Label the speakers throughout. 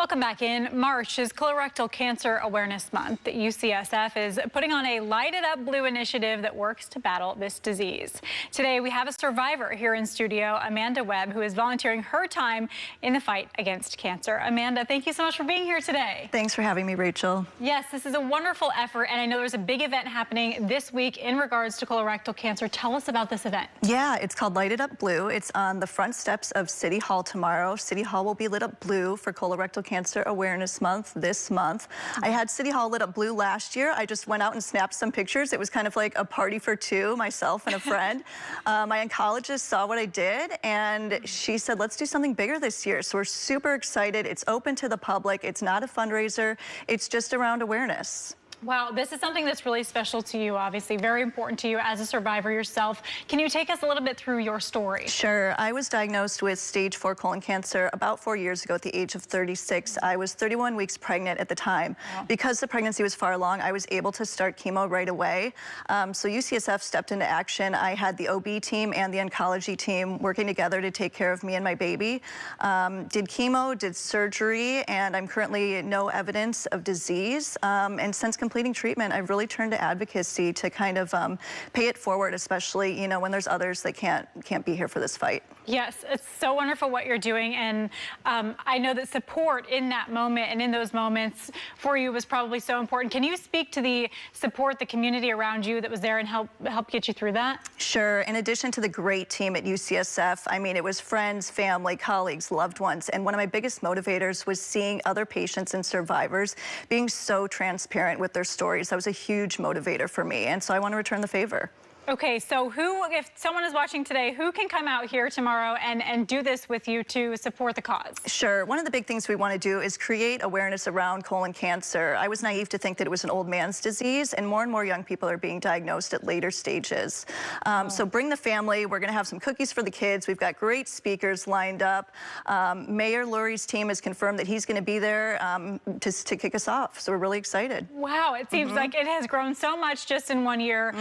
Speaker 1: Welcome back in. March is Colorectal Cancer Awareness Month. UCSF is putting on a Light It Up Blue initiative that works to battle this disease. Today we have a survivor here in studio, Amanda Webb, who is volunteering her time in the fight against cancer. Amanda, thank you so much for being here today.
Speaker 2: Thanks for having me, Rachel.
Speaker 1: Yes, this is a wonderful effort, and I know there's a big event happening this week in regards to colorectal cancer. Tell us about this event.
Speaker 2: Yeah, it's called Light It Up Blue. It's on the front steps of City Hall tomorrow. City Hall will be lit up blue for Colorectal Cancer Awareness Month this month. I had City Hall lit up blue last year. I just went out and snapped some pictures. It was kind of like a party for two, myself and a friend. My oncologist saw what I did and she said, let's do something bigger this year. So we're super excited. It's open to the public. It's not a fundraiser. It's just around awareness.
Speaker 1: Wow, this is something that's really special to you, obviously, very important to you as a survivor yourself. Can you take us a little bit through your story?
Speaker 2: Sure. I was diagnosed with stage 4 colon cancer about 4 years ago at the age of 36. I was 31 weeks pregnant at the time. Wow. Because the pregnancy was far along, I was able to start chemo right away. So UCSF stepped into action. I had the OB team and the oncology team working together to take care of me and my baby. Did chemo, did surgery, and I'm currently no evidence of disease. And since completing treatment, I've really turned to advocacy to kind of pay it forward, especially, you know, when there's others that can't be here for this fight.
Speaker 1: Yes, it's so wonderful what you're doing, and I know that support in that moment and in those moments for you was probably so important. Can you speak to the support, the community around you that was there and help get you through that?
Speaker 2: Sure. In addition to the great team at UCSF, I mean, it was friends, family, colleagues, loved ones, and one of my biggest motivators was seeing other patients and survivors being so transparent with their stories. That was a huge motivator for me, and so I want to return the favor.
Speaker 1: Okay, so if someone is watching today, who can come out here tomorrow and do this with you to support the cause?
Speaker 2: Sure. One of the big things we want to do is create awareness around colon cancer. I was naive to think that it was an old man's disease, and more young people are being diagnosed at later stages. So bring the family. We're going to have some cookies for the kids. We've got great speakers lined up. Mayor Lurie's team has confirmed that he's going to be there to kick us off, so we're really excited.
Speaker 1: Wow, it seems like it has grown so much just in 1 year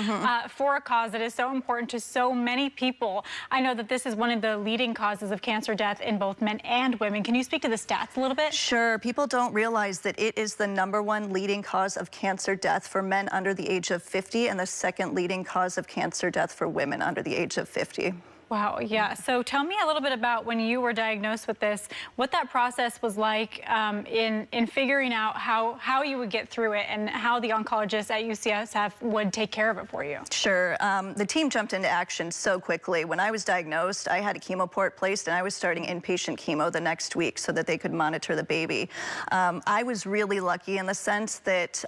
Speaker 1: for a cause that is so important to so many people. I know that this is one of the leading causes of cancer death in both men and women. Can you speak to the stats a little bit?
Speaker 2: Sure. People don't realize that it is the #1 leading cause of cancer death for men under the age of 50 and the second leading cause of cancer death for women under the age of 50.
Speaker 1: Wow, yeah. So tell me a little bit about when you were diagnosed with this, what that process was like in figuring out how you would get through it and how the oncologist at UCSF would take care of it for you.
Speaker 2: Sure. The team jumped into action so quickly. When I was diagnosed, I had a chemo port placed and I was starting inpatient chemo the next week so that they could monitor the baby. I was really lucky in the sense that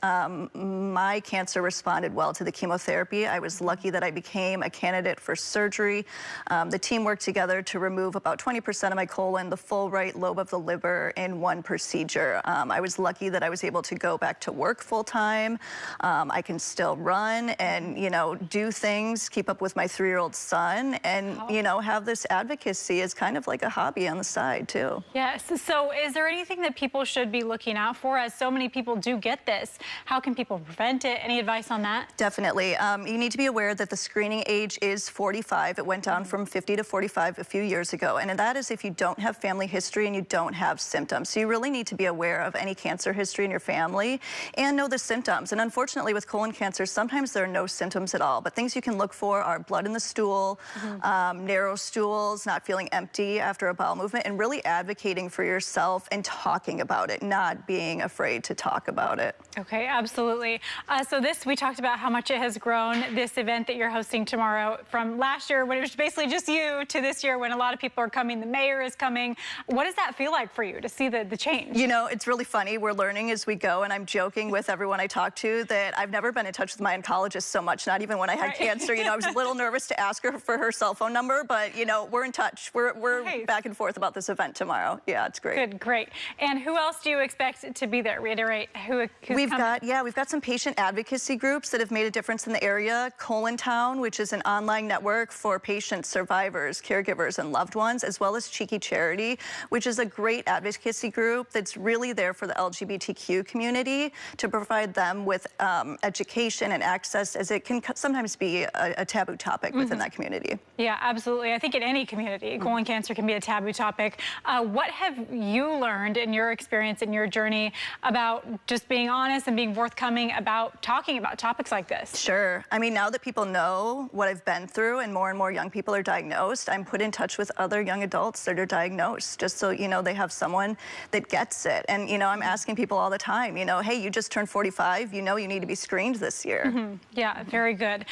Speaker 2: my cancer responded well to the chemotherapy. I was lucky that I became a candidate for surgery. The team worked together to remove about 20% of my colon, the full right lobe of the liver in one procedure. I was lucky that I was able to go back to work full time. I can still run and, you know, do things, keep up with my 3-year-old son, and, you know, have this advocacy as kind of like a hobby on the side too.
Speaker 1: Yes. So is there anything that people should be looking out for, as so many people do get this? How can people prevent it? Any advice on that?
Speaker 2: Definitely. You need to be aware that the screening age is 45. It went down from 50 to 45 a few years ago, and that is if you don't have family history and you don't have symptoms. So you really need to be aware of any cancer history in your family and know the symptoms. And unfortunately with colon cancer, sometimes there are no symptoms at all, but things you can look for are blood in the stool, narrow stools, not feeling empty after a bowel movement, and really advocating for yourself and talking about it, not being afraid to talk about it.
Speaker 1: Okay, absolutely. So we talked about how much it has grown, this event that you're hosting tomorrow, from last year when it was basically just you to this year when a lot of people are coming, the mayor is coming. What does that feel like for you to see the change? You
Speaker 2: know, it's really funny. We're learning as we go, and I'm joking with everyone I talk to that I've never been in touch with my oncologist so much, not even when I had cancer. You know, I was a little nervous to ask her for her cell phone number, but, you know, we're in touch. We're back and forth about this event tomorrow. Yeah, it's great.
Speaker 1: Good, great. And who else do you expect to be there? Reiterate who's
Speaker 2: we've
Speaker 1: coming.
Speaker 2: We've got some patient advocacy groups that have made a difference in the area. Colon Town, which is an online network for patients survivors, caregivers, and loved ones, as well as Cheeky Charity, which is a great advocacy group that's really there for the LGBTQ community to provide them with education and access, as it can sometimes be a taboo topic within that community.
Speaker 1: Yeah, absolutely. I think in any community, colon cancer can be a taboo topic. What have you learned in your experience, in your journey, about just being honest and being forthcoming about talking about topics like this?
Speaker 2: Sure. I mean, now that people know what I've been through and more young people are diagnosed, I'm put in touch with other young adults that are diagnosed, just so, they have someone that gets it. And, I'm asking people all the time, hey, you just turned 45, you need to be screened this year.
Speaker 1: Yeah, very good.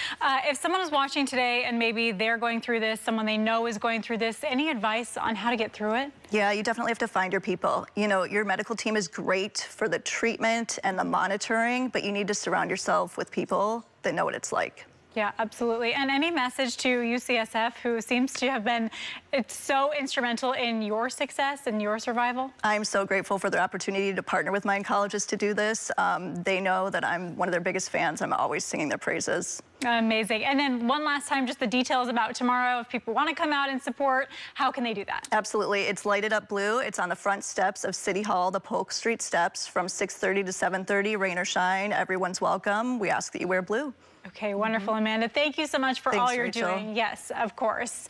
Speaker 1: If someone is watching today and maybe they're going through this, someone they know is going through this, any advice on how to get through it?
Speaker 2: Yeah, you definitely have to find your people. Your medical team is great for the treatment and the monitoring, but you need to surround yourself with people that know what it's like.
Speaker 1: Yeah, absolutely. And any message to UCSF, who seems to have been so instrumental in your success and your survival?
Speaker 2: I'm so grateful for the opportunity to partner with my oncologists to do this. They know that I'm one of their biggest fans. I'm always singing their praises.
Speaker 1: Amazing. And then one last time, just the details about tomorrow. If people want to come out and support, how can they do that?
Speaker 2: Absolutely. It's lighted up blue. It's on the front steps of City Hall, the Polk Street steps, from 6:30 to 7:30, rain or shine. Everyone's welcome. We ask that you wear blue.
Speaker 1: Okay, wonderful, Amanda. Thank you so much for
Speaker 2: Thanks,
Speaker 1: all you're
Speaker 2: Rachel.
Speaker 1: doing. Yes, of course.